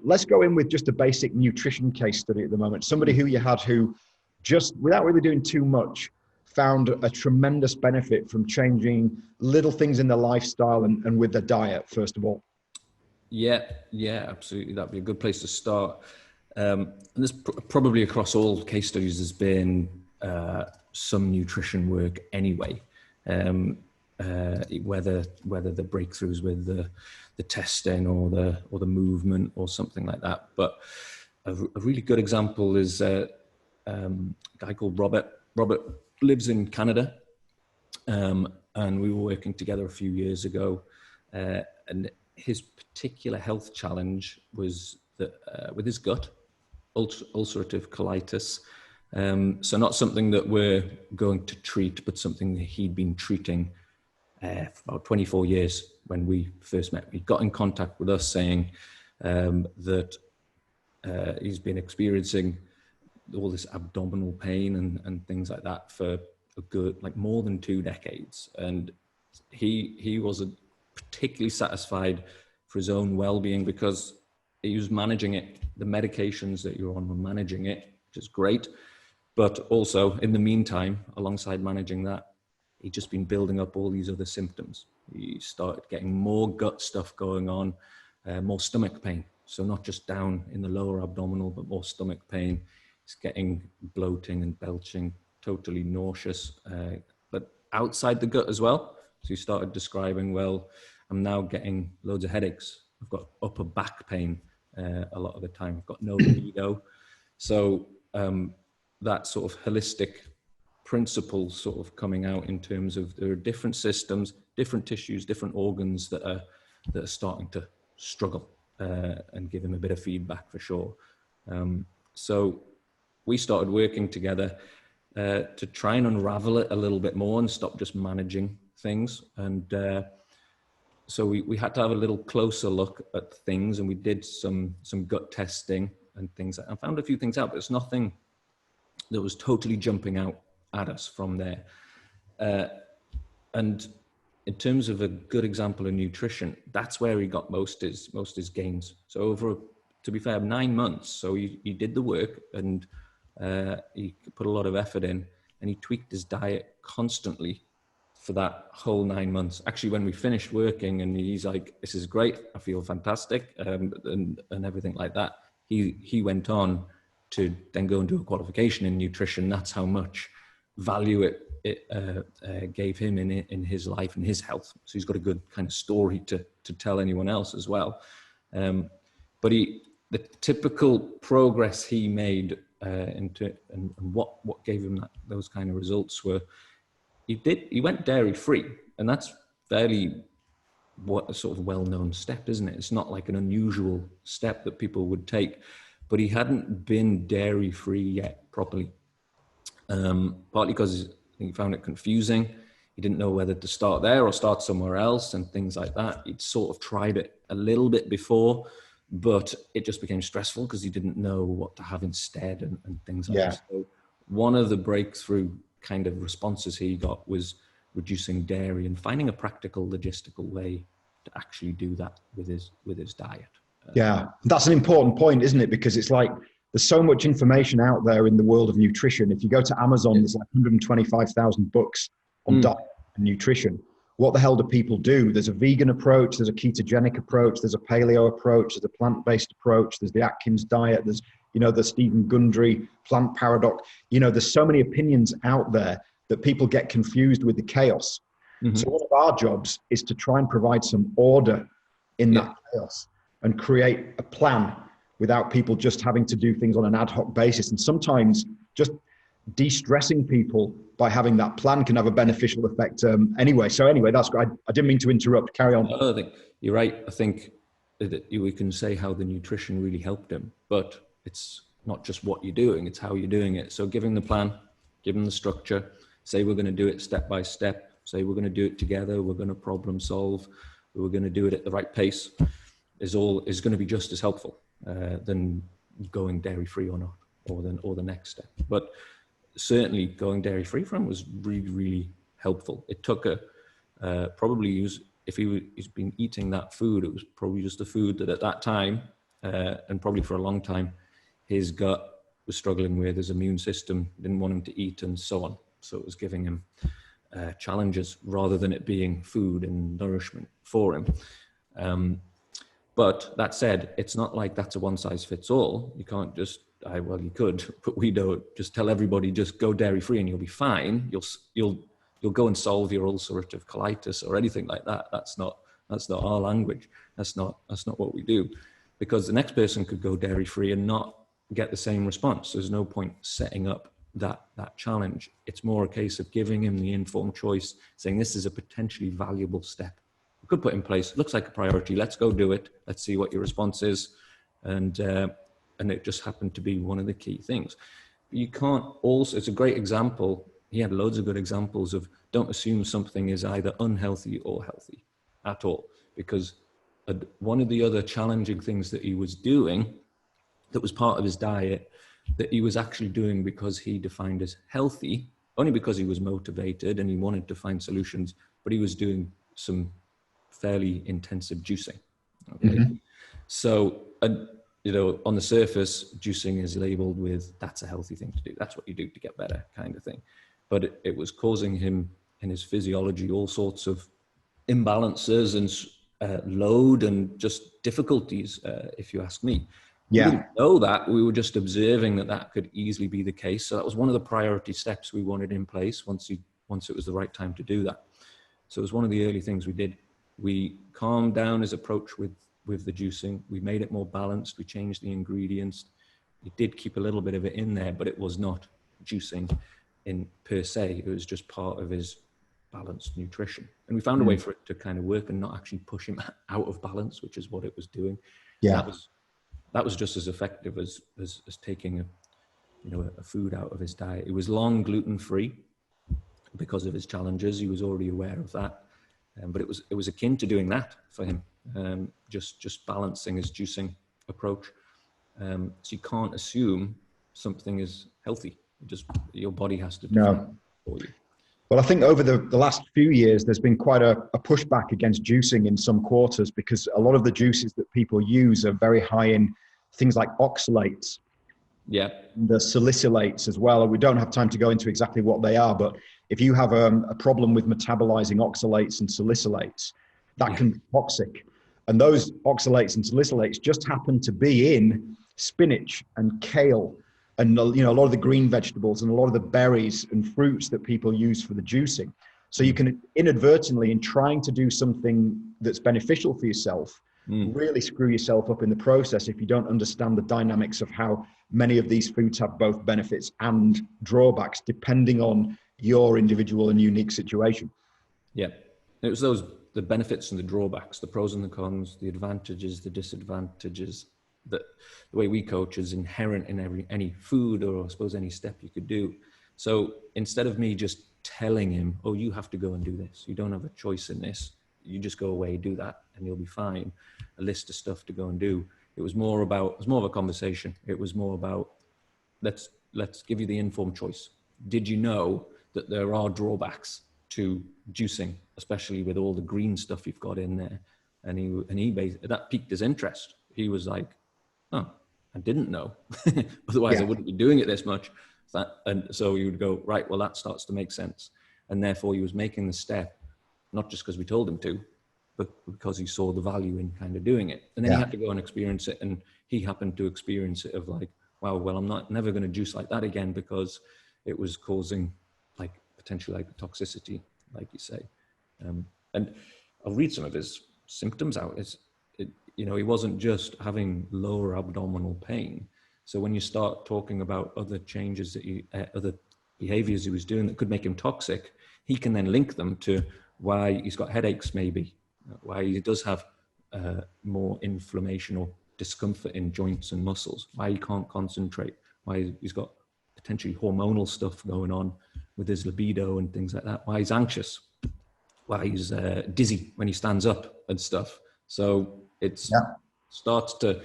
let's go in with just a basic nutrition case study at the moment. Somebody who you had who just without really doing too much found a tremendous benefit from changing little things in their lifestyle and with their diet, first of all. Yeah, absolutely. That'd be a good place to start. And this probably across all case studies has been some nutrition work anyway. Whether the breakthroughs with the testing or the movement or something like that. But a really good example is a guy called Robert. Robert lives in Canada, and we were working together a few years ago, and his particular health challenge was that with his gut, ulcerative colitis. So not something that we're going to treat, but something that he'd been treating for about 24 years when we first met. He got in contact with us saying that he's been experiencing all this abdominal pain and things like that for a good, like more than 2 decades. And he wasn't particularly satisfied for his own well-being because he was managing it. The medications that you're on were managing it, which is great. But also in the meantime, alongside managing that, he'd just been building up all these other symptoms. He started getting more gut stuff going on, more stomach pain. So not just down in the lower abdominal, but more stomach pain. He's getting bloating and belching, totally nauseous, but outside the gut as well. So he started describing, well, I'm now getting loads of headaches. I've got upper back pain a lot of the time. I've got no libido. So that sort of holistic principle sort of coming out in terms of there are different systems, different tissues, different organs that are starting to struggle, and give him a bit of feedback for sure. So we started working together to try and unravel it a little bit more and stop just managing things. And so we had to have a little closer look at things, and we did some gut testing and things. I found a few things out, but it's nothing that was totally jumping out at us from there. And in terms of a good example of nutrition, that's where he got most his gains. So over, to be fair, 9 months. So he did the work, and he put a lot of effort in, and he tweaked his diet constantly for that whole 9 months. Actually, when we finished working and he's like, this is great, I feel fantastic, and everything like that, he went on to then go and do a qualification in nutrition. That's how much value it gave him in his life and his health. So he's got a good kind of story to tell anyone else as well. But the typical progress he made and what gave him those kind of results were, he went dairy free, and that's fairly a sort of well-known step, isn't it? It's not like an unusual step that people would take, but he hadn't been dairy free yet properly. Partly because he found it confusing. He didn't know whether to start there or start somewhere else and things like that. He'd sort of tried it a little bit before, but it just became stressful because he didn't know what to have instead and things like that. So one of the breakthrough kind of responses he got was reducing dairy and finding a practical, logistical way to actually do that with his diet. Yeah, that's an important point, isn't it? Because it's like, there's so much information out there in the world of nutrition. If you go to Amazon, there's like 125,000 books on diet and nutrition. What the hell do people do? There's a vegan approach, there's a ketogenic approach, there's a paleo approach, there's a plant-based approach, there's the Atkins diet, there's, the Stephen Gundry plant paradox. There's so many opinions out there that people get confused with the chaos. Mm-hmm. So one of our jobs is to try and provide some order in that chaos and create a plan without people just having to do things on an ad hoc basis. And sometimes just de-stressing people by having that plan can have a beneficial effect anyway. So anyway, that's great. I didn't mean to interrupt. Carry on. No, I think you're right. I think that we can say how the nutrition really helped him, but it's not just what you're doing, it's how you're doing it. So give him the plan, give him the structure, say we're going to do it step by step, say we're going to do it together, we're going to problem solve, we're going to do it at the right pace, is going to be just as helpful than going dairy free or not, or the next step. But certainly going dairy free for him was really, really helpful. It took if he's been eating that food, it was probably just a food that at that time and probably for a long time, his gut was struggling with his immune system, didn't want him to eat, and so on. So it was giving him challenges rather than it being food and nourishment for him. But that said, it's not like that's a one size fits all. You can't just, well, you could, but we don't just tell everybody just go dairy free and you'll be fine. You'll go and solve your ulcerative colitis or anything like that. That's not our language. That's not what we do, because the next person could go dairy free and not get the same response. There's no point setting up that challenge. It's more a case of giving him the informed choice, saying this is a potentially valuable step we could put in place. Looks like a priority. Let's go do it. Let's see what your response is. And it just happened to be one of the key things. But you can't also, it's a great example. He had loads of good examples of don't assume something is either unhealthy or healthy at all, because one of the other challenging things that he was doing that was part of his diet that he was actually doing because he defined as healthy, only because he was motivated and he wanted to find solutions, but he was doing some fairly intensive juicing. Okay. Mm-hmm. So, on the surface, juicing is labeled with that's a healthy thing to do. That's what you do to get better, kind of thing. But it was causing him in his physiology all sorts of imbalances and load and just difficulties, if you ask me. Yeah. We didn't know that. We were just observing that could easily be the case. So that was one of the priority steps we wanted in place once it was the right time to do that. So it was one of the early things we did. We calmed down his approach with the juicing. We made it more balanced. We changed the ingredients. We did keep a little bit of it in there, but it was not juicing in per se. It was just part of his balanced nutrition. And we found a way for it to kind of work and not actually push him out of balance, which is what it was doing. Yeah. That was just as effective as taking a food out of his diet. It was long gluten-free because of his challenges. He was already aware of that. But it was akin to doing that for him, just balancing his juicing approach. So you can't assume something is healthy. Your body has to define it for you. Well, I think over the last few years, there's been quite a pushback against juicing in some quarters, because a lot of the juices that people use are very high in things like oxalates. Yeah. The salicylates as well. We don't have time to go into exactly what they are, but if you have a problem with metabolizing oxalates and salicylates, that can be toxic. And those oxalates and salicylates just happen to be in spinach and kale and a lot of the green vegetables and a lot of the berries and fruits that people use for the juicing. So you can inadvertently, in trying to do something that's beneficial for yourself, really screw yourself up in the process if you don't understand the dynamics of how many of these foods have both benefits and drawbacks depending on your individual and unique situation. Yeah, it was the benefits and the drawbacks, the pros and the cons, the advantages, the disadvantages. That the way we coach is inherent in any food, or I suppose any step you could do. So instead of me just telling him, oh, you have to go and do this, you don't have a choice in this, you just go away, do that, and you'll be fine, a list of stuff to go and do. It was more of a conversation. It was more about, let's give you the informed choice. Did you know that there are drawbacks to juicing, especially with all the green stuff you've got in there? And that piqued his interest. He was like, oh, I didn't know. Otherwise I wouldn't be doing it this much. And so you would go, right, well, that starts to make sense. And therefore he was making the step, not just because we told him to, but because he saw the value in kind of doing it. And then he had to go and experience it. And he happened to experience it of like, wow, well, I'm never going to juice like that again, because it was causing potentially toxicity, like you say. And I'll read some of his symptoms out. He wasn't just having lower abdominal pain. So when you start talking about other changes other behaviors he was doing that could make him toxic, he can then link them to why he's got headaches, maybe, why he does have more inflammation or discomfort in joints and muscles, why he can't concentrate, why he's got potentially hormonal stuff going on with his libido and things like that, why he's anxious, why he's dizzy when he stands up and stuff. So it starts to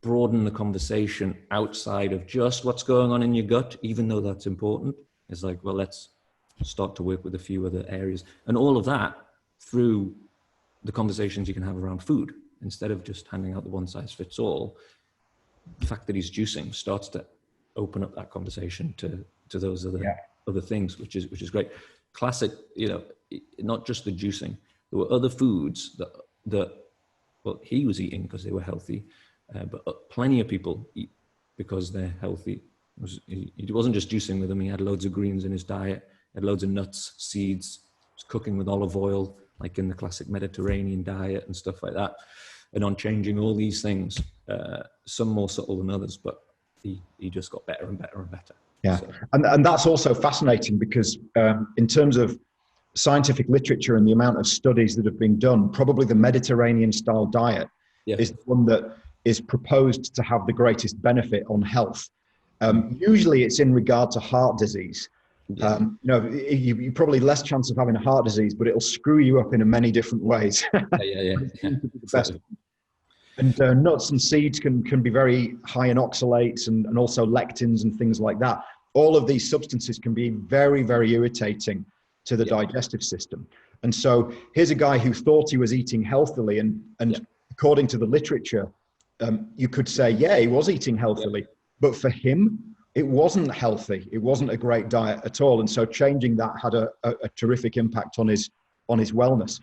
broaden the conversation outside of just what's going on in your gut, even though that's important. It's like, well, let's start to work with a few other areas. And all of that through the conversations you can have around food. Instead of just handing out the one size fits all, the fact that he's juicing starts to open up that conversation to those other things, which is great. Classic, not just the juicing. There were other foods that well, he was eating because they were healthy, but plenty of people eat because they're healthy. He wasn't just juicing with them. He had loads of greens in his diet. He had loads of nuts, seeds. He was cooking with olive oil, like in the classic Mediterranean diet and stuff like that. And on changing all these things, some more subtle than others, but he just got better and better and better. Yeah, so. And that's also fascinating because in terms of scientific literature and the amount of studies that have been done, probably the Mediterranean style diet is the one that is proposed to have the greatest benefit on health. Usually it's in regard to heart disease. You're probably less chance of having a heart disease, but it'll screw you up in many different ways. And nuts and seeds can be very high in oxalates and also lectins and things like that. All of these substances can be very, very irritating to the digestive system. And so here's a guy who thought he was eating healthily, and according to the literature, you could say, he was eating healthily, but for him, it wasn't healthy. It wasn't a great diet at all. And so changing that had a terrific impact on his wellness.